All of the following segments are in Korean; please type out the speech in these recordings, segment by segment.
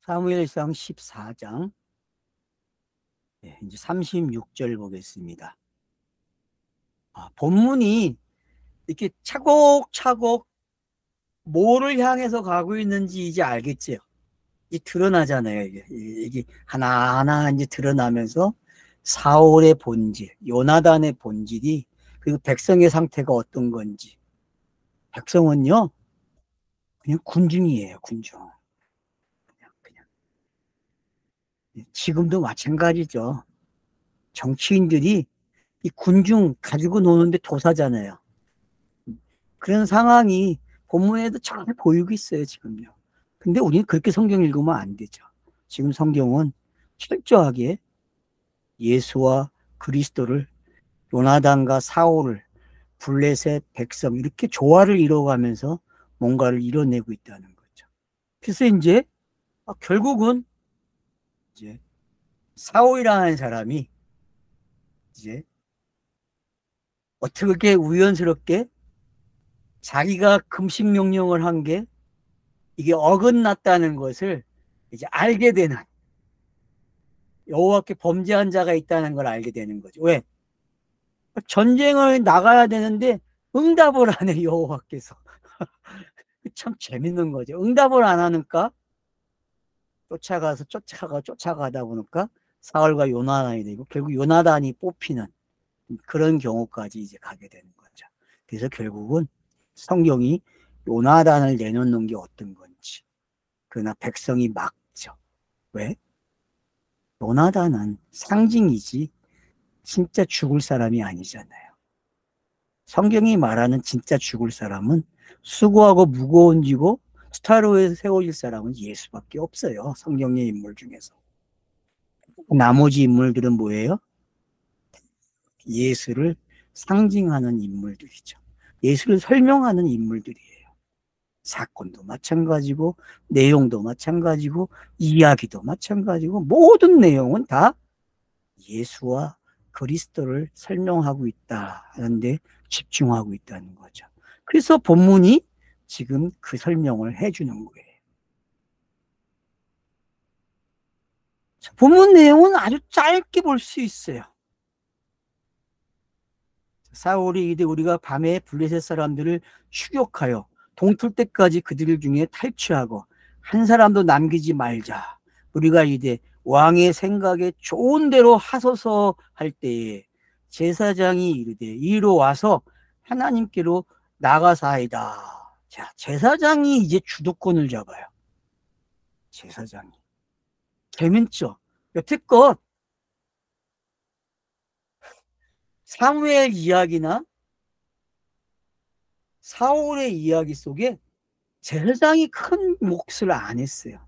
사무엘상 14장 이제 36절 보겠습니다. 본문이 이렇게 차곡차곡 뭐를 향해서 가고 있는지 이제 알겠죠? 이제 드러나잖아요. 이게 하나하나 이제 드러나면서 사울의 본질, 요나단의 본질이, 그리고 백성의 상태가 어떤 건지. 백성은요, 그냥 군중이에요, 군중. 그냥. 지금도 마찬가지죠. 정치인들이 이 군중 가지고 노는데 도사잖아요. 그런 상황이 본문에도 잘 보이고 있어요, 지금요. 근데 우리는 그렇게 성경 읽으면 안 되죠. 지금 성경은 철저하게 예수와 그리스도를, 요나단과 사울을, 블레셋 백성, 이렇게 조화를 이뤄가면서 뭔가를 이뤄내고 있다는 거죠. 그래서 이제 결국은 이제 사울이라는 사람이 이제 어떻게 우연스럽게 자기가 금식 명령을 한 게 이게 어긋났다는 것을 이제 알게 되는, 여호와께 범죄한 자가 있다는 걸 알게 되는 거죠. 왜? 전쟁을 나가야 되는데 응답을 안 해, 여호와께서. 참 재밌는 거죠. 응답을 안 하니까 쫓아가다 보니까 사울과 요나단이 되고, 결국 요나단이 뽑히는 그런 경우까지 이제 가게 되는 거죠. 그래서 결국은 성경이 요나단을 내놓는 게 어떤 건지. 그러나 백성이 막죠. 왜? 요나단은 상징이지 진짜 죽을 사람이 아니잖아요. 성경이 말하는 진짜 죽을 사람은 수고하고 무거운 지고 스타로에 세워질 사람은 예수밖에 없어요. 성경의 인물 중에서. 나머지 인물들은 뭐예요? 예수를 상징하는 인물들이죠. 예수를 설명하는 인물들이에요. 사건도 마찬가지고, 내용도 마찬가지고, 이야기도 마찬가지고, 모든 내용은 다 예수와 그리스도를 설명하고 있다 하는데 집중하고 있다는 거죠. 그래서 본문이 지금 그 설명을 해주는 거예요. 본문 내용은 아주 짧게 볼 수 있어요. 사울이 이제 우리가 밤에 블레셋 사람들을 추격하여 동틀 때까지 그들 중에 탈취하고 한 사람도 남기지 말자. 우리가 이제 왕의 생각에 좋은 대로 하소서 할 때에 제사장이 이르되 이리로 와서 하나님께로 나가사이다. 자, 제사장이 이제 주도권을 잡아요. 제사장이. 재밌죠? 여태껏 사무엘 이야기나 사울의 이야기 속에 제사장이 큰 몫을 안 했어요.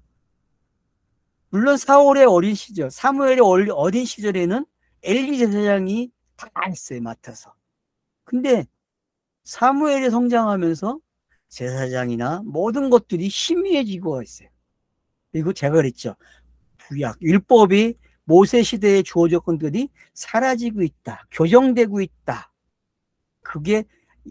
물론 사울의 어린 시절, 사무엘의 어린 시절에는 엘리 제사장이 다 했어요, 맡아서. 근데 사무엘이 성장하면서 제사장이나 모든 것들이 희미해지고 있어요. 그리고 제가 그랬죠. 구약, 율법이 모세 시대에 주어졌던 것들이 사라지고 있다. 교정되고 있다. 그게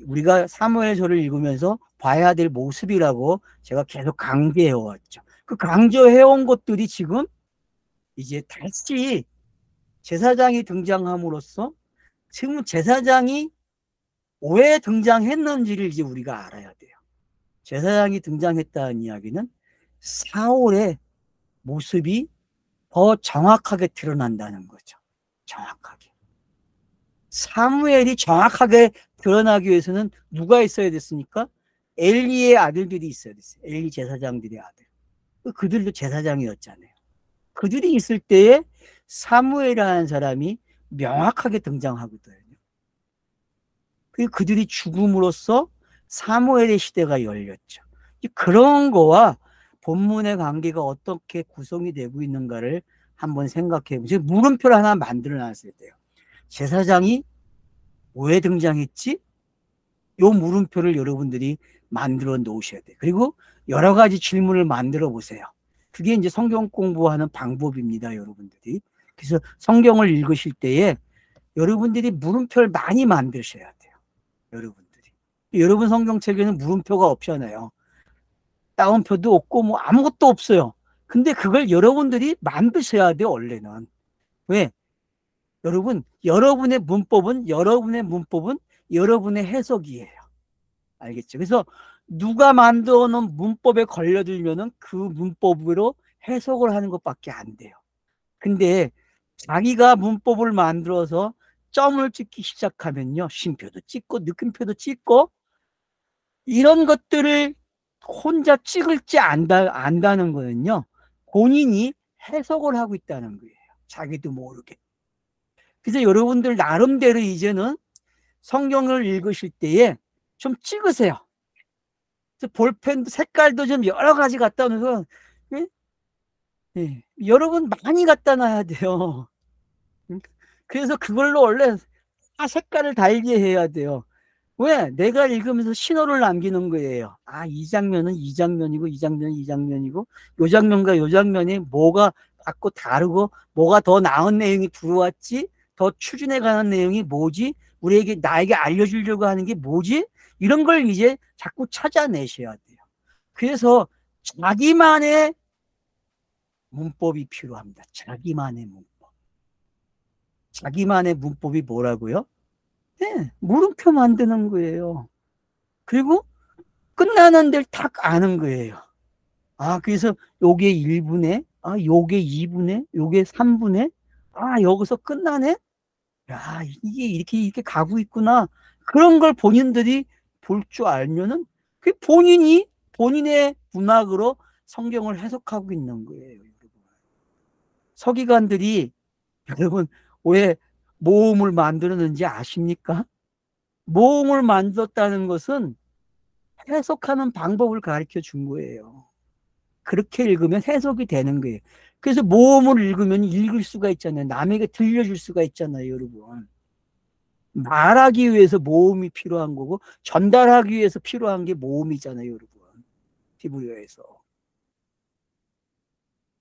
우리가 사무엘서를 읽으면서 봐야 될 모습이라고 제가 계속 강조해왔죠. 그 강조해온 것들이 지금 이제 다시 제사장이 등장함으로써 지금 제사장이 왜 등장했는지를 이제 우리가 알아야 돼요. 제사장이 등장했다는 이야기는 사울의 모습이 더 정확하게 드러난다는 거죠. 정확하게. 사무엘이 정확하게 드러나기 위해서는 누가 있어야 됐습니까? 엘리의 아들들이 있어야 됐어요. 엘리 제사장들의 아들. 그들도 제사장이었잖아요. 그들이 있을 때에 사무엘이라는 사람이 명확하게 등장하거든요. 그들이 죽음으로써 사무엘의 시대가 열렸죠. 그런 거와 본문의 관계가 어떻게 구성이 되고 있는가를 한번 생각해 보세요. 물음표를 하나 만들어 놨어야 돼요. 제사장이 왜 등장했지? 요 물음표를 여러분들이 만들어 놓으셔야 돼요. 그리고 여러 가지 질문을 만들어 보세요. 그게 이제 성경 공부하는 방법입니다, 여러분들이. 그래서 성경을 읽으실 때에 여러분들이 물음표를 많이 만드셔야 돼요. 여러분들이. 여러분 성경책에는 물음표가 없잖아요. 따옴표도 없고 뭐 아무것도 없어요. 근데 그걸 여러분들이 만드셔야 돼요, 원래는. 왜? 여러분, 여러분의 문법은 여러분의 해석이에요. 알겠죠? 그래서 누가 만들어 놓은 문법에 걸려들면은 그 문법으로 해석을 하는 것밖에 안 돼요. 근데 자기가 문법을 만들어서 점을 찍기 시작하면요, 쉼표도 찍고 느낌표도 찍고 이런 것들을 혼자 찍을지 안다는 거는요, 본인이 해석을 하고 있다는 거예요. 자기도 모르게. 그래서 여러분들 나름대로 이제는 성경을 읽으실 때에 좀 찍으세요. 볼펜도 색깔도 좀 여러 가지 갖다 놓으면서, 예? 예. 여러분 많이 갖다 놔야 돼요. 그래서 그걸로 원래 다 색깔을 달게 해야 돼요. 왜? 내가 읽으면서 신호를 남기는 거예요. 아, 이 장면은 이 장면이고, 이 장면은 이 장면이고, 요 장면과 요 장면이 뭐가 자꾸 다르고, 뭐가 더 나은 내용이 들어왔지? 더 추진해 가는 내용이 뭐지? 나에게 알려주려고 하는 게 뭐지? 이런 걸 이제 자꾸 찾아내셔야 돼요. 그래서 자기만의 문법이 필요합니다. 자기만의 문법. 자기만의 문법이 뭐라고요? 네, 물음표 만드는 거예요. 그리고 끝나는 데를 딱 아는 거예요. 아, 그래서 요게 1분에, 아, 요게 2분에, 요게 3분에, 아, 여기서 끝나네? 야, 이게 이렇게 가고 있구나. 그런 걸 본인들이 볼 줄 알면은, 그 본인의 문학으로 성경을 해석하고 있는 거예요. 여러분. 서기관들이, 여러분, 왜 모음을 만들었는지 아십니까? 모음을 만들었다는 것은 해석하는 방법을 가르쳐 준 거예요. 그렇게 읽으면 해석이 되는 거예요. 그래서 모음을 읽으면 읽을 수가 있잖아요. 남에게 들려줄 수가 있잖아요, 여러분. 말하기 위해서 모음이 필요한 거고 전달하기 위해서 필요한 게 모음이잖아요, 여러분. 히브리어에서.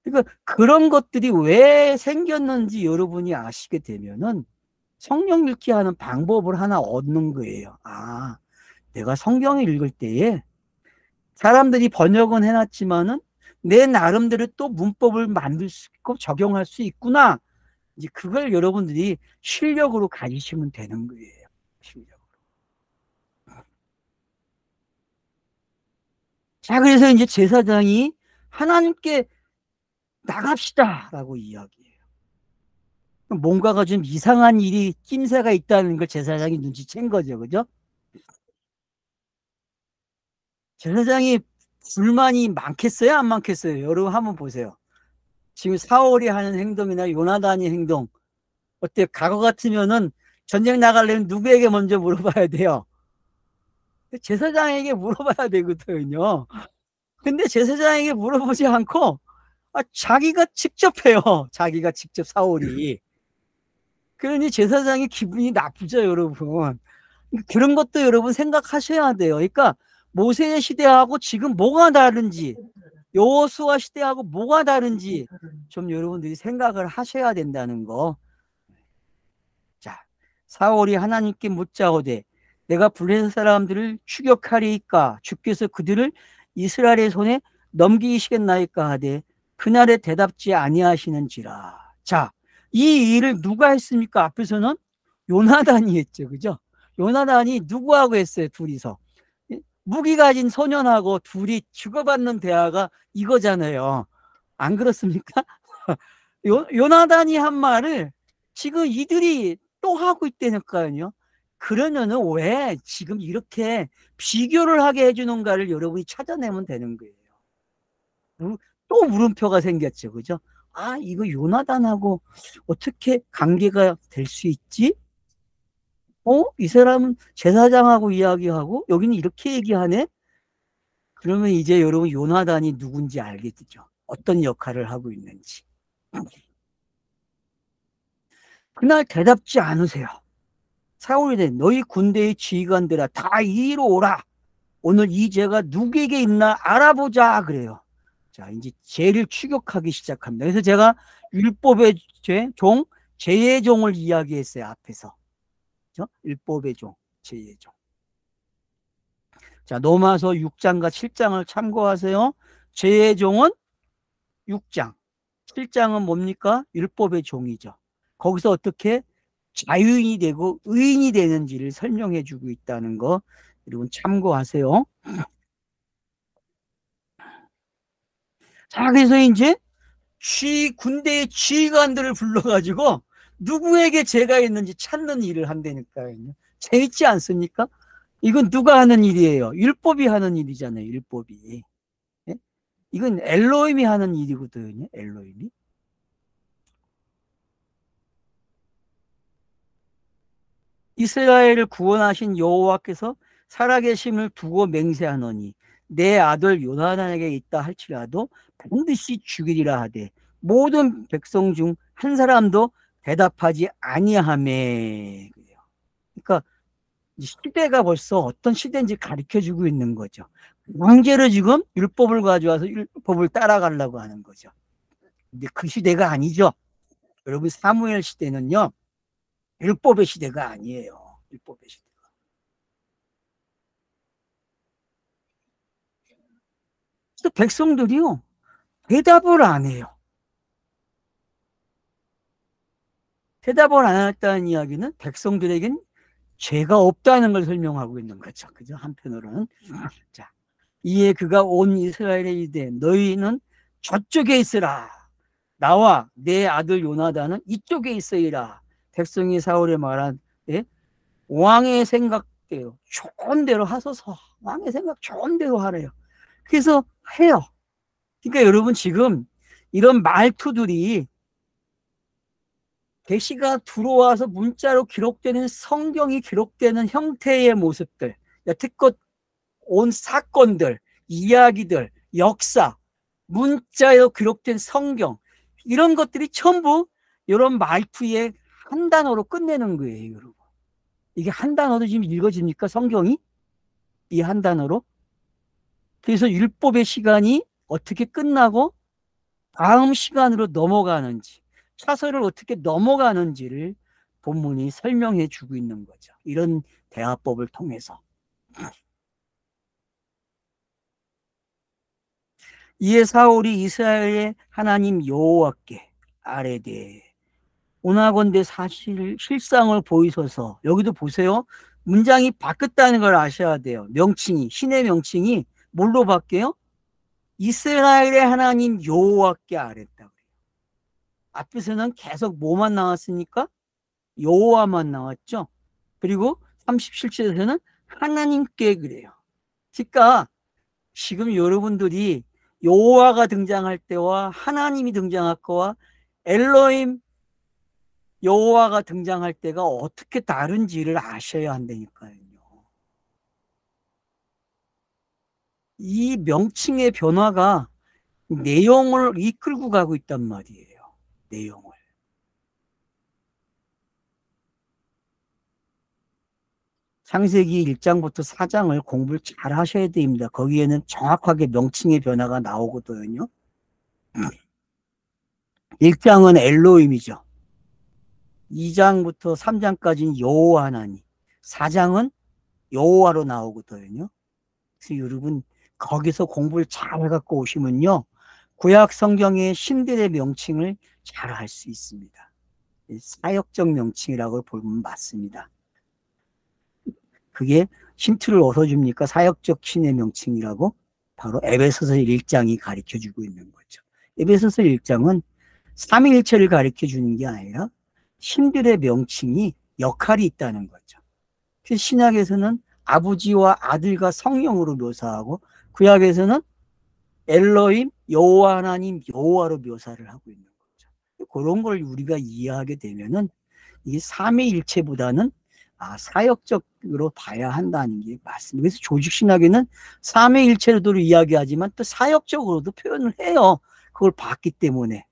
그러니까 그런 것들이 왜 생겼는지 여러분이 아시게 되면은 성경 읽기 하는 방법을 하나 얻는 거예요. 아, 내가 성경을 읽을 때에 사람들이 번역은 해놨지만은 내 나름대로 또 문법을 만들 수 있고 적용할 수 있구나. 이제 그걸 여러분들이 실력으로 가지시면 되는 거예요. 실력으로. 자, 그래서 이제 제사장이 하나님께 나갑시다라고 이야기해요. 뭔가가 좀 이상한 일이 낌새가 있다는 걸 제사장이 눈치챈 거죠, 그죠? 제사장이 불만이 많겠어요, 안 많겠어요? 여러분 한번 보세요. 지금 사울이 하는 행동이나 요나단이 행동 어때? 과거 같으면은 전쟁 나가려면 누구에게 먼저 물어봐야 돼요? 제사장에게 물어봐야 되거든요. 근데 제사장에게 물어보지 않고 자기가 직접 해요. 자기가 직접 사울이. 그러니 제사장이 기분이 나쁘죠, 여러분. 그런 것도 여러분 생각하셔야 돼요. 그러니까 모세의 시대하고 지금 뭐가 다른지, 여호수아 시대하고 뭐가 다른지 좀 여러분들이 생각을 하셔야 된다는 거. 자, 사울이 하나님께 묻자오되 내가 블레셋 사람들을 추격하리이까 주께서 그들을 이스라엘의 손에 넘기시겠나이까 하되 그날에 대답지 아니하시는지라. 자, 이 일을 누가 했습니까? 앞에서는 요나단이 했죠. 그죠? 요나단이 누구하고 했어요? 둘이서. 무기 가진 소년하고 둘이 주고받는 대화가 이거잖아요. 안 그렇습니까? 요나단이 한 말을 지금 이들이 또 하고 있다니까요. 그러면은 왜 지금 이렇게 비교를 하게 해주는가를 여러분이 찾아내면 되는 거예요. 또 물음표가 생겼죠. 그죠? 아, 이거 요나단하고 어떻게 관계가 될 수 있지? 이 사람은 제사장하고 이야기하고 여기는 이렇게 얘기하네? 그러면 이제 여러분 요나단이 누군지 알겠죠. 어떤 역할을 하고 있는지. 그날 대답지 않으세요. 사울이 된 너희 군대의 지휘관들아 다 이리로 오라. 오늘 이 죄가 누구에게 있나 알아보자 그래요. 자, 이제 죄를 추격하기 시작합니다. 그래서 제가 율법의 종, 죄의 종을 이야기했어요. 앞에서. 그렇죠? 율법의 종, 죄의 종. 자, 로마서 6장과 7장을 참고하세요. 죄의 종은 6장, 7장은 뭡니까? 율법의 종이죠. 거기서 어떻게 자유인이 되고 의인이 되는지를 설명해 주고 있다는 거 여러분 참고하세요. 자, 그래서 이제 군대의 지휘관들을 불러가지고 누구에게 죄가 있는지 찾는 일을 한다니까요. 재밌지 않습니까? 이건 누가 하는 일이에요? 율법이 하는 일이잖아요. 율법이. 예? 이건 엘로힘이 하는 일이거든요. 엘로힘이. 이스라엘을 구원하신 여호와께서 살아계심을 두고 맹세하노니 내 아들 요나단에게 있다 할지라도 반드시 죽이리라 하되 모든 백성 중 한 사람도 대답하지 아니하매. 그러니까 시대가 벌써 어떤 시대인지 가르쳐주고 있는 거죠. 강제로 지금 율법을 가져와서 율법을 따라가려고 하는 거죠. 근데 그 시대가 아니죠. 여러분, 사무엘 시대는요, 율법의 시대가 아니에요. 율법의 시대가. 그래서 백성들이요, 대답을 안 해요. 대답을 안 했다는 이야기는 백성들에겐 죄가 없다는 걸 설명하고 있는 거죠. 그죠? 한편으로는. 자, 이에 그가 온 이스라엘에 이르되 너희는 저쪽에 있으라. 나와 내 아들 요나단은 이쪽에 있으리라. 백성이 사울에 말한 왕의 생각대로 좋은 대로 하소서. 왕의 생각 좋은 대로 하래요. 그래서 해요. 그러니까 여러분 지금 이런 말투들이 계시가 들어와서 문자로 기록되는 성경이 기록되는 형태의 모습들, 여태껏 온 사건들, 이야기들, 역사, 문자로 기록된 성경, 이런 것들이 전부 이런 말투의 한 단어로 끝내는 거예요, 여러분. 이게 한 단어로 지금 읽어집니까, 성경이? 이 한 단어로? 그래서 율법의 시간이 어떻게 끝나고 다음 시간으로 넘어가는지, 차서를 어떻게 넘어가는지를 본문이 설명해 주고 있는 거죠. 이런 대화법을 통해서. 이에 사울이 이스라엘의 하나님 여호와께 아뢰되 오나건대 사실 실상을 보이소서. 여기도 보세요. 문장이 바뀌었다는 걸 아셔야 돼요. 명칭이, 신의 명칭이 뭘로 바뀌어요? 이스라엘의 하나님 여호와께 아뢰다. 앞에서는 계속 뭐만 나왔습니까? 여호와만 나왔죠. 그리고 37절에서는 하나님께 그래요. 그러니까 지금 여러분들이 여호와가 등장할 때와 하나님이 등장할 거와 엘로힘 여호와가 등장할 때가 어떻게 다른지를 아셔야 한다니까요. 이 명칭의 변화가 내용을 이끌고 가고 있단 말이에요. 내용을. 창세기 1장부터 4장을 공부를 잘 하셔야 됩니다. 거기에는 정확하게 명칭의 변화가 나오거든요. 1장은 엘로힘이죠. 2장부터 3장까지는 여호와 하나님, 4장은 여호와로 나오거든요. 그래서 여러분 거기서 공부를 잘 해갖고 오시면요, 구약 성경의 신들의 명칭을 잘 할 수 있습니다. 사역적 명칭이라고 보면 맞습니다. 그게 힌트를 어디서 줍니까? 사역적 신의 명칭이라고 바로 에베소서 1장이 가르쳐주고 있는 거죠. 에베소서 1장은 삼위일체를 가르쳐주는 게 아니라 신들의 명칭이 역할이 있다는 거죠. 그래서 신약에서는 아버지와 아들과 성령으로 묘사하고 구약에서는 엘로힘, 여호와 하나님, 여호와로 묘사를 하고 있는 거죠. 그런 걸 우리가 이해하게 되면은 이게 삼위일체보다는 사역적으로 봐야 한다는 게 맞습니다. 그래서 조직신학에는 삼위일체로도 이야기하지만 또 사역적으로도 표현을 해요. 그걸 봤기 때문에.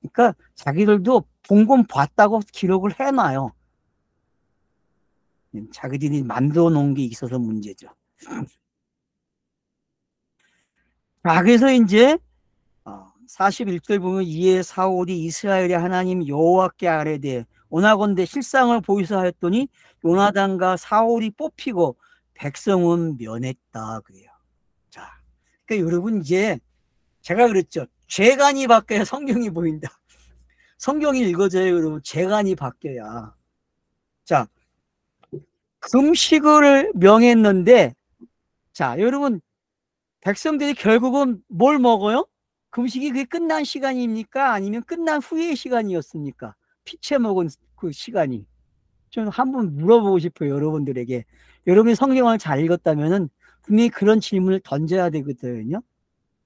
그러니까 자기들도 본 건 봤다고 기록을 해놔요. 자기들이 만들어 놓은 게 있어서 문제죠. 자, 그래서 이제 41절 보면 이에 사울이 이스라엘의 하나님 여호와께 아뢰되 오나건대 실상을 보이소 하였더니 요나단과 사울이 뽑히고 백성은 면했다 그래요. 자, 그러니까 여러분 이제 제가 그랬죠. 죄관이 바뀌어야 성경이 보인다. 성경이 읽어져요, 여러분. 죄관이 바뀌어야. 자, 금식을 명했는데, 자, 여러분, 백성들이 결국은 뭘 먹어요? 금식이 그게 끝난 시간입니까? 아니면 끝난 후의 시간이었습니까? 피채 먹은 그 시간이. 좀 한번 물어보고 싶어요, 여러분들에게. 여러분이 성경을 잘 읽었다면은 분명히 그런 질문을 던져야 되거든요.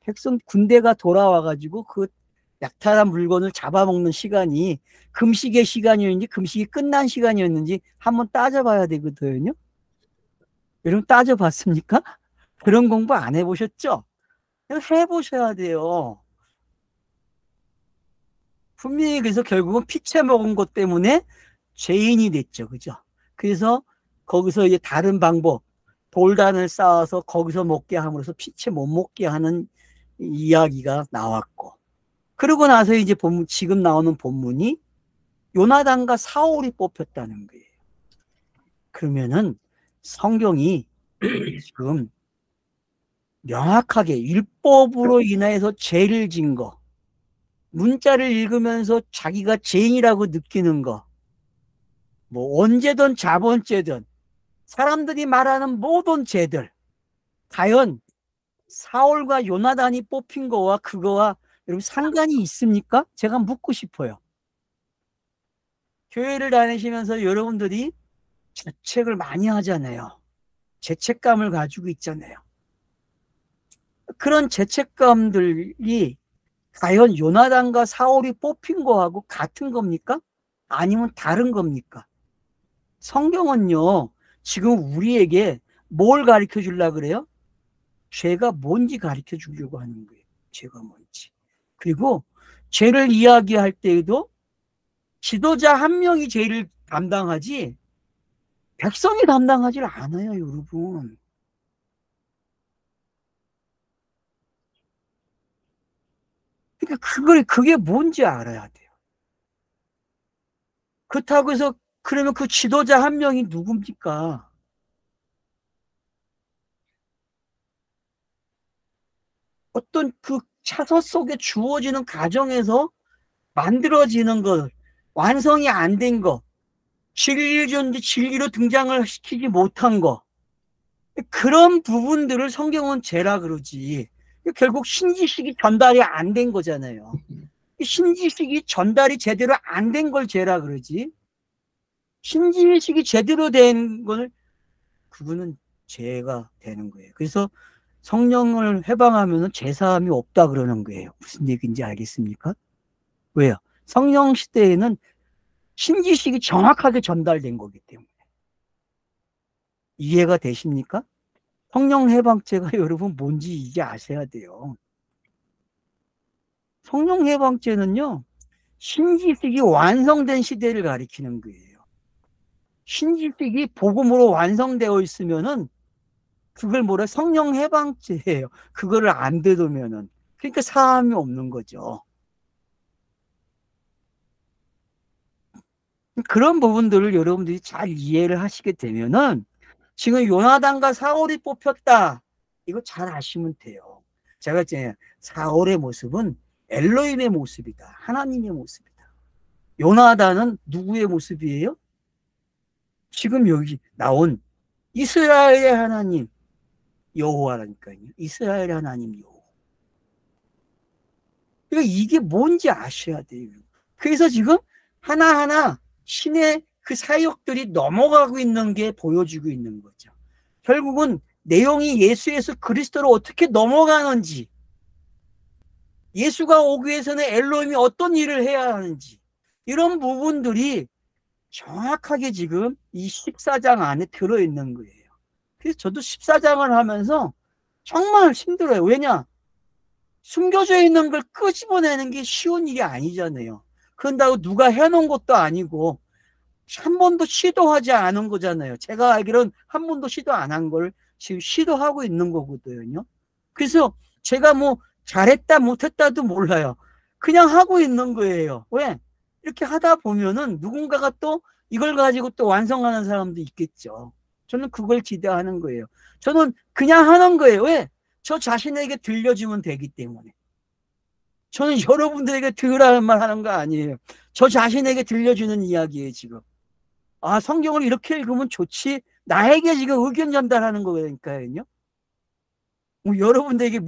백성 군대가 돌아와가지고 그 약탈한 물건을 잡아먹는 시간이 금식의 시간이었는지 금식이 끝난 시간이었는지 한번 따져봐야 되거든요. 여러분 따져봤습니까? 그런 공부 안 해보셨죠? 해보셔야 돼요. 분명히 그래서 결국은 피채 먹은 것 때문에 죄인이 됐죠. 그죠? 그래서 거기서 이제 다른 방법, 돌단을 쌓아서 거기서 먹게 함으로써 피채 못 먹게 하는 이야기가 나왔고, 그러고 나서 이제 지금 나오는 본문이 요나단과 사울이 뽑혔다는 거예요. 그러면은 성경이 지금 명확하게 율법으로 인해서 죄를 진 거, 문자를 읽으면서 자기가 죄인이라고 느끼는 거, 뭐 언제든 자본죄든 사람들이 말하는 모든 죄들, 과연 사울과 요나단이 뽑힌 거와 그거와 여러분 상관이 있습니까? 제가 묻고 싶어요. 교회를 다니시면서 여러분들이 자책을 많이 하잖아요. 죄책감을 가지고 있잖아요. 그런 죄책감들이 과연 요나단과 사울이 뽑힌 거하고 같은 겁니까? 아니면 다른 겁니까? 성경은요, 지금 우리에게 뭘 가르쳐 주려고 그래요? 죄가 뭔지 가르쳐 주려고 하는 거예요. 죄가 뭔지. 그리고 죄를 이야기할 때에도 지도자 한 명이 죄를 담당하지 백성이 담당하지 않아요, 여러분. 그러니까 그게 뭔지 알아야 돼요. 그렇다고 해서 그러면 그 지도자 한 명이 누굽니까? 어떤 그 차서 속에 주어지는 과정에서 만들어지는 것, 완성이 안 된 것, 진리로 등장을 시키지 못한 것, 그런 부분들을 성경은 죄라 그러지. 결국 신지식이 전달이 안 된 거잖아요. 신지식이 전달이 제대로 안 된 걸 죄라 그러지. 신지식이 제대로 된 걸 그거는 죄가 되는 거예요. 그래서 성령을 해방하면 죄사함이 없다 그러는 거예요. 무슨 얘기인지 알겠습니까? 왜요? 성령 시대에는 신지식이 정확하게 전달된 거기 때문에. 이해가 되십니까? 성령 해방죄가 여러분 뭔지 이제 아셔야 돼요. 성령 해방죄는요, 신지식이 완성된 시대를 가리키는 거예요. 신지식이 복음으로 완성되어 있으면은 그걸 뭐라 성령 해방죄예요. 그거를 안 되도면은. 그러니까 사함이 없는 거죠. 그런 부분들을 여러분들이 잘 이해를 하시게 되면은 지금 요나단과 사울이 뽑혔다. 이거 잘 아시면 돼요. 제가 이제 사울의 모습은 엘로힘의 모습이다. 하나님의 모습이다. 요나단은 누구의 모습이에요? 지금 여기 나온 이스라엘의 하나님 여호와라니까요. 이스라엘의 하나님 여호와. 그러니까 이게 뭔지 아셔야 돼요. 그래서 지금 하나하나 신의 그 사역들이 넘어가고 있는 게 보여지고 있는 거죠. 결국은 내용이 예수에서 그리스도로 어떻게 넘어가는지, 예수가 오기 위해서는 엘로힘이 어떤 일을 해야 하는지, 이런 부분들이 정확하게 지금 이 14장 안에 들어있는 거예요. 그래서 저도 14장을 하면서 정말 힘들어요. 왜냐? 숨겨져 있는 걸 끄집어내는 게 쉬운 일이 아니잖아요. 그런다고 누가 해놓은 것도 아니고 한 번도 시도하지 않은 거잖아요. 제가 알기로는 한 번도 시도 안 한 걸 지금 시도하고 있는 거거든요. 그래서 제가 뭐 잘했다 못했다도 몰라요. 그냥 하고 있는 거예요. 왜? 이렇게 하다 보면은 누군가가 또 이걸 가지고 또 완성하는 사람도 있겠죠. 저는 그걸 기대하는 거예요. 저는 그냥 하는 거예요. 왜? 저 자신에게 들려주면 되기 때문에. 저는 여러분들에게 들으라는 말 하는 거 아니에요. 저 자신에게 들려주는 이야기예요, 지금. 아, 성경을 이렇게 읽으면 좋지. 나에게 지금 의견 전달하는 거니까요. 뭐 여러분들에게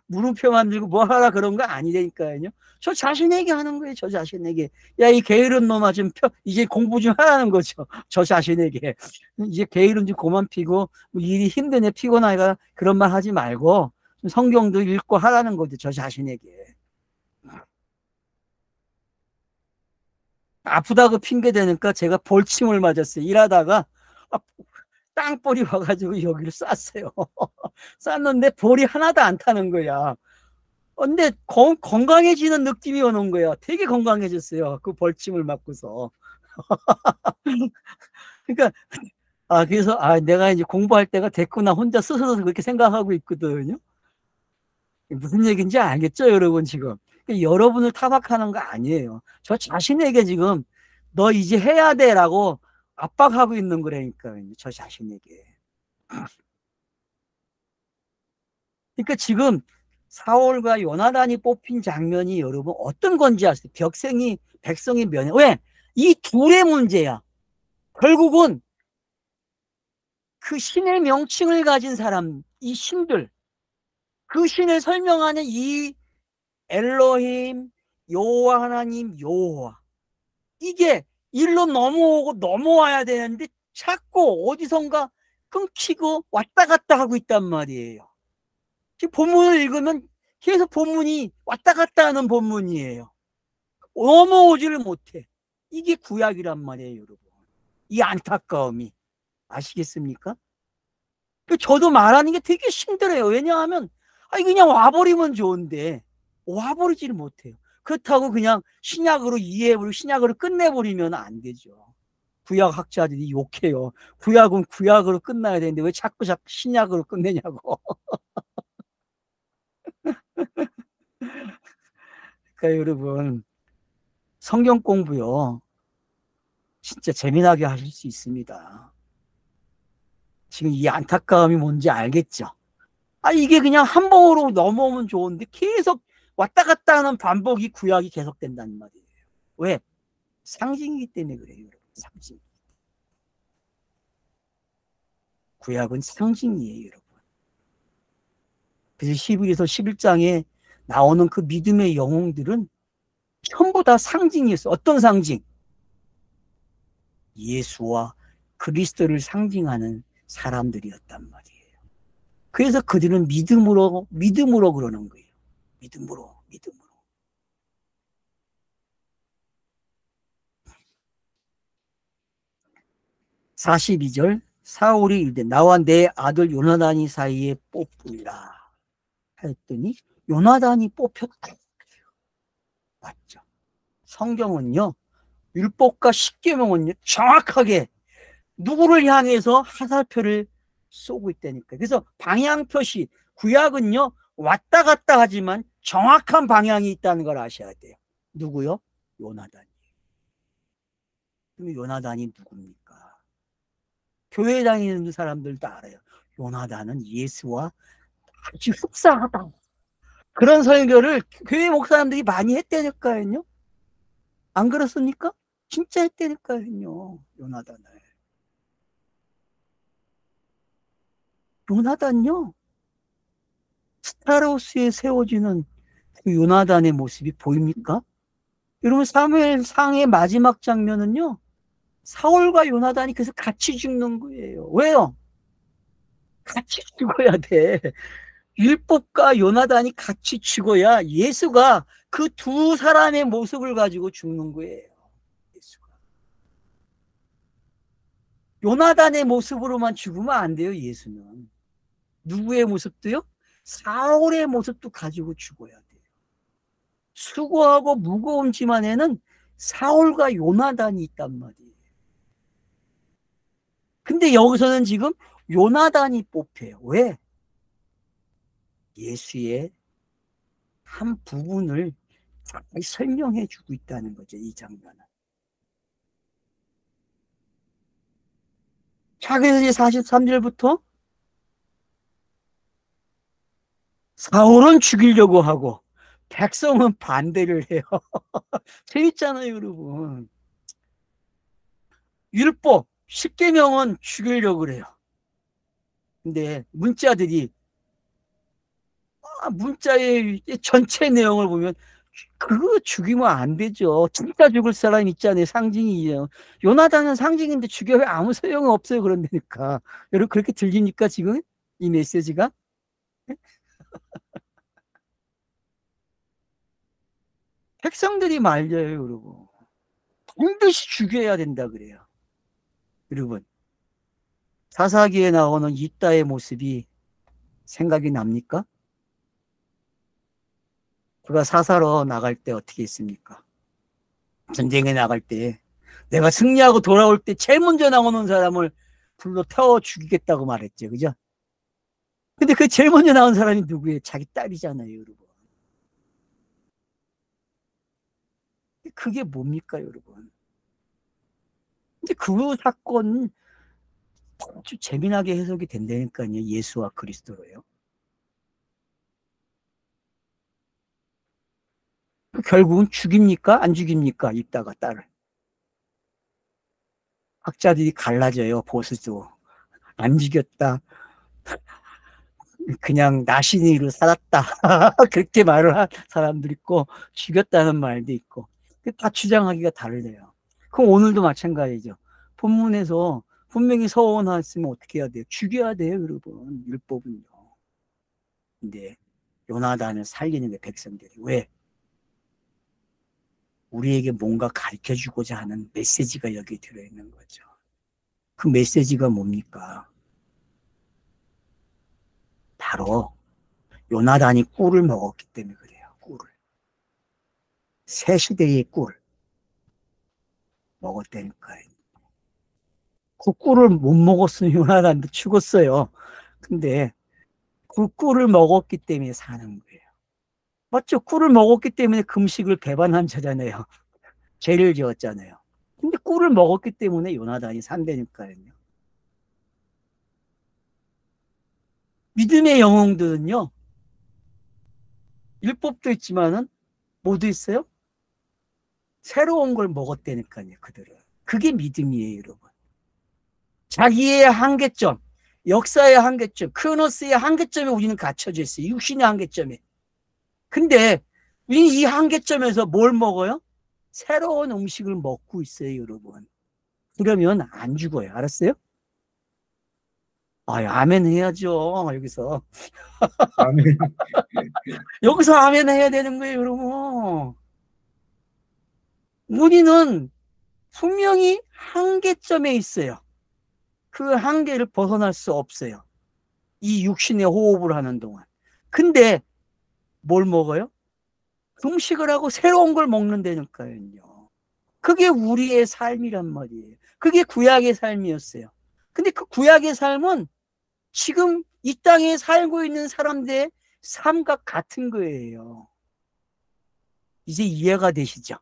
물음표 만들고 뭐 하라 그런 거 아니니까요. 저 자신에게 하는 거예요. 저 자신에게. 야, 이 게으른 놈아 좀 이제 공부 좀 하라는 거죠. 저 자신에게. 이제 게으름 좀 그만 피고 뭐 일이 힘드네 피곤하니까 그런 말 하지 말고 성경도 읽고 하라는 거죠. 저 자신에게. 아프다고 핑계 대니까 제가 볼침을 맞았어요. 일하다가 땅볼이 와가지고 여기를 쐈어요. 쐈는데 볼이 하나도 안 타는 거야. 근데 건강해지는 느낌이 오는 거야. 되게 건강해졌어요. 그 벌침을 맞고서. 그러니까 그래서 내가 이제 공부할 때가 됐구나. 혼자 스스로 그렇게 생각하고 있거든요. 무슨 얘기인지 알겠죠, 여러분 지금? 그러니까 여러분을 타박하는 거 아니에요. 저 자신에게 지금 너 이제 해야 돼라고 압박하고 있는 거라니까요. 저 자신에게. 그러니까 지금 사울과 요나단이 뽑힌 장면이 여러분 어떤 건지 아세요? 백성이 면해. 왜? 이 둘의 문제야. 결국은 그 신의 명칭을 가진 사람, 이 신들, 그 신을 설명하는 이 엘로힘, 여호와 하나님, 여호와. 이게 일로 넘어오고 넘어와야 되는데 자꾸 어디선가 끊기고 왔다 갔다 하고 있단 말이에요. 지금 본문을 읽으면 계속 본문이 왔다 갔다 하는 본문이에요. 넘어오지를 못해. 이게 구약이란 말이에요, 여러분. 이 안타까움이. 아시겠습니까? 저도 말하는 게 되게 힘들어요. 왜냐하면, 그냥 와버리면 좋은데, 와버리지를 못해요. 그렇다고 그냥 신약으로 이해해버리고 신약으로 끝내버리면 안 되죠. 구약 학자들이 욕해요. 구약은 구약으로 끝나야 되는데 왜 자꾸 신약으로 끝내냐고. 그러니까 여러분, 성경 공부요. 진짜 재미나게 하실 수 있습니다. 지금 이 안타까움이 뭔지 알겠죠? 이게 그냥 한 번으로 넘어오면 좋은데 계속 왔다 갔다 하는 반복이 구약이 계속된다는 말이에요. 왜? 상징이기 때문에 그래요, 여러분. 상징. 구약은 상징이에요, 여러분. 그래서 히브리서 11장에 나오는 그 믿음의 영웅들은 전부 다 상징이었어요. 어떤 상징? 예수와 그리스도를 상징하는 사람들이었단 말이에요. 그래서 그들은 믿음으로 그러는 거예요. 믿음으로. 42절 사울이 이르되 나와 내 아들 요나단이 사이에 뽑으리라 했더니 요나단이 뽑혔다. 맞죠? 성경은요. 율법과 십계명은요. 정확하게 누구를 향해서 화살표를 쏘고 있다니까. 그래서 방향표시 구약은요. 왔다 갔다 하지만 정확한 방향이 있다는 걸 아셔야 돼요. 누구요? 요나단이. 그럼 요나단이 누굽니까? 교회 다니는 사람들도 알아요. 요나단은 예수와 아주 흡사하다. 그런 설교를 교회 목사님들이 많이 했다니까요. 안 그렇습니까? 진짜 했다니까요. 요나단요. 스타로스에 세워지는 그 요나단의 모습이 보입니까? 여러분 사무엘상의 마지막 장면은요. 사울과 요나단이 그래서 같이 죽는 거예요. 왜요? 같이 죽어야 돼. 율법과 요나단이 같이 죽어야 예수가 그 두 사람의 모습을 가지고 죽는 거예요. 예수가. 요나단의 모습으로만 죽으면 안 돼요, 예수는. 누구의 모습도요? 사울의 모습도 가지고 죽어야 돼요. 수고하고 무거운 짐 안에는 사울과 요나단이 있단 말이에요. 근데 여기서는 지금 요나단이 뽑혀요. 왜? 예수의 한 부분을 잘 설명해 주고 있다는 거죠, 이 장면은. 자, 그래서 이제 43절부터 사울은 죽이려고 하고 백성은 반대를 해요. 재밌잖아요, 여러분. 율법, 십계명은 죽이려고 그래요. 근데 문자들이 문자의 전체 내용을 보면 그거 죽이면 안 되죠. 진짜 죽을 사람 있잖아요. 상징이에요. 요나단은 상징인데 죽여야 아무 소용이 없어요. 그런다니까. 여러분 그렇게 들립니까 지금 이 메시지가? 백성들이 말려요, 여러분. 반드시 죽여야 된다 그래요. 여러분 사사기에 나오는 이따의 모습이 생각이 납니까? 그가 사사로 나갈 때 어떻게 했습니까? 전쟁에 나갈 때 내가 승리하고 돌아올 때 제일 먼저 나오는 사람을 불로 태워 죽이겠다고 말했죠. 그죠? 근데 그 제일 먼저 나온 사람이 누구예요? 자기 딸이잖아요, 여러분. 그게 뭡니까, 여러분? 근데 그 사건 아주 재미나게 해석이 된다니까요. 예수와 그리스도로요. 결국은 죽입니까? 안 죽입니까? 이따가 딸을. 학자들이 갈라져요. 보수도. 안 죽였다. 그냥 나신이로 살았다. 그렇게 말을 한 사람도 있고 죽였다는 말도 있고 다 주장하기가 다르네요. 그럼 오늘도 마찬가지죠. 본문에서 분명히 서원했으면 어떻게 해야 돼요? 죽여야 돼요, 여러분. 율법은요. 근데 요나단을 살리는 게 백성들이 왜? 우리에게 뭔가 가르쳐주고자 하는 메시지가 여기 들어있는 거죠. 그 메시지가 뭡니까? 바로 요나단이 꿀을 먹었기 때문에 그래요. 꿀을. 새 시대의 꿀 먹었다니까요. 그 꿀을 못 먹었으면 요나단도 죽었어요. 근데 그 꿀을 먹었기 때문에 사는 거예요. 맞죠? 꿀을 먹었기 때문에 금식을 배반한 자잖아요. 죄를 지었잖아요. 근데 꿀을 먹었기 때문에 요나단이 산다니까요. 믿음의 영웅들은요, 율법도 있지만은 뭐도 있어요? 새로운 걸 먹었다니까요, 그들은. 그게 믿음이에요, 여러분. 자기의 한계점, 역사의 한계점, 크로노스의 한계점에 우리는 갇혀져 있어요. 육신의 한계점에. 근데 우리는 이 한계점에서 뭘 먹어요? 새로운 음식을 먹고 있어요, 여러분. 그러면 안 죽어요. 알았어요? 아멘 해야죠, 여기서. 아멘. 여기서 아멘 해야 되는 거예요, 여러분. 우리는 분명히 한계점에 있어요. 그 한계를 벗어날 수 없어요. 이 육신의 호흡을 하는 동안. 근데 뭘 먹어요? 금식을 하고 새로운 걸 먹는다니까요. 그게 우리의 삶이란 말이에요. 그게 구약의 삶이었어요. 근데 그 구약의 삶은 지금 이 땅에 살고 있는 사람들의 삶과 같은 거예요. 이제 이해가 되시죠?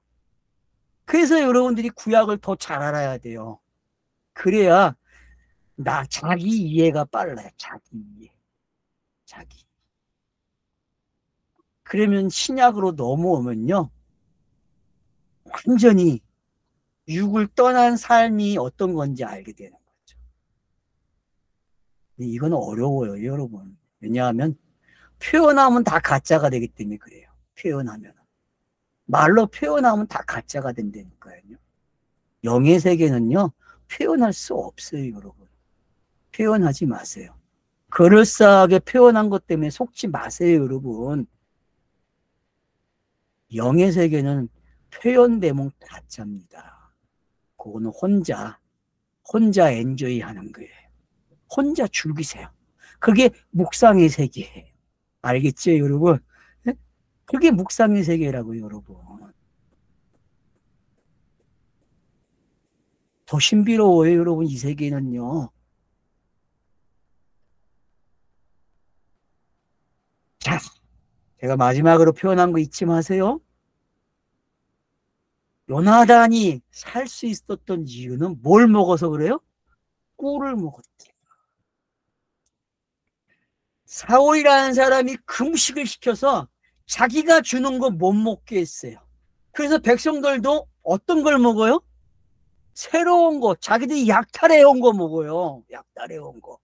그래서 여러분들이 구약을 더 잘 알아야 돼요. 그래야 자기 이해가 빨라요. 자기 이해. 자기. 그러면 신약으로 넘어오면요. 완전히 육을 떠난 삶이 어떤 건지 알게 되는 거죠. 근데 이건 어려워요, 여러분. 왜냐하면 표현하면 다 가짜가 되기 때문에 그래요. 표현하면. 말로 표현하면 다 가짜가 된다니까요. 영의 세계는요, 표현할 수 없어요, 여러분. 표현하지 마세요. 그럴싸하게 표현한 것 때문에 속지 마세요, 여러분. 영의 세계는 표현되면 가짜입니다. 그거는 혼자 엔조이 하는 거예요. 혼자 즐기세요. 그게 묵상의 세계예요. 알겠죠, 여러분? 그게 묵상의 세계라고요, 여러분. 더 신비로워요, 여러분, 이 세계는요. 자, 제가 마지막으로 표현한 거 잊지 마세요. 요나단이 살 수 있었던 이유는 뭘 먹어서 그래요? 꿀을 먹었대. 사울이라는 사람이 금식을 시켜서 자기가 주는 거 못 먹게 했어요. 그래서 백성들도 어떤 걸 먹어요? 새로운 거, 자기들이 약탈해온 거 먹어요. 약탈해온 거.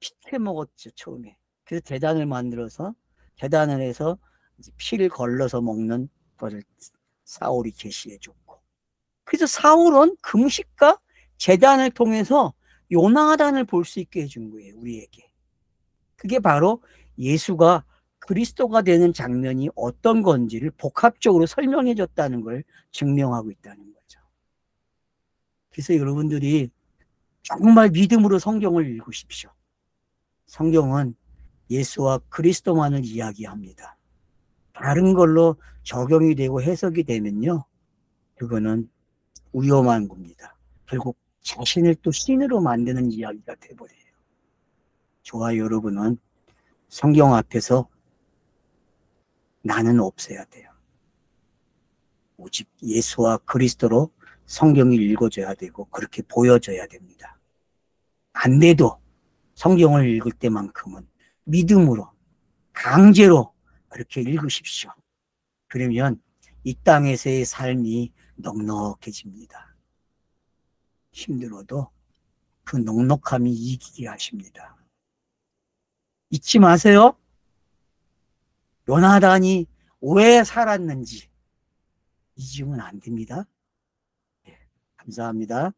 피해 먹었죠, 처음에. 그래서 제단을 만들어서, 제단을 해서 이제 피를 걸러서 먹는 것을 사울이 제시해줬고. 그래서 사울은 금식과 제단을 통해서 요나단을 볼 수 있게 해준 거예요, 우리에게. 그게 바로 예수가 그리스도가 되는 장면이 어떤 건지를 복합적으로 설명해 줬다는 걸 증명하고 있다는 거죠. 그래서 여러분들이 정말 믿음으로 성경을 읽으십시오. 성경은 예수와 그리스도만을 이야기합니다. 다른 걸로 적용이 되고 해석이 되면요, 그거는 위험한 겁니다. 결국 자신을 또 신으로 만드는 이야기가 돼버려요. 저와 여러분은 성경 앞에서 나는 없어야 돼요. 오직 예수와 그리스도로 성경을 읽어줘야 되고 그렇게 보여줘야 됩니다. 안 돼도 성경을 읽을 때만큼은 믿음으로 강제로 그렇게 읽으십시오. 그러면 이 땅에서의 삶이 넉넉해집니다. 힘들어도 그 넉넉함이 이기게 하십니다. 잊지 마세요. 요나단이 왜 살았는지 잊으면 안 됩니다. 네, 감사합니다.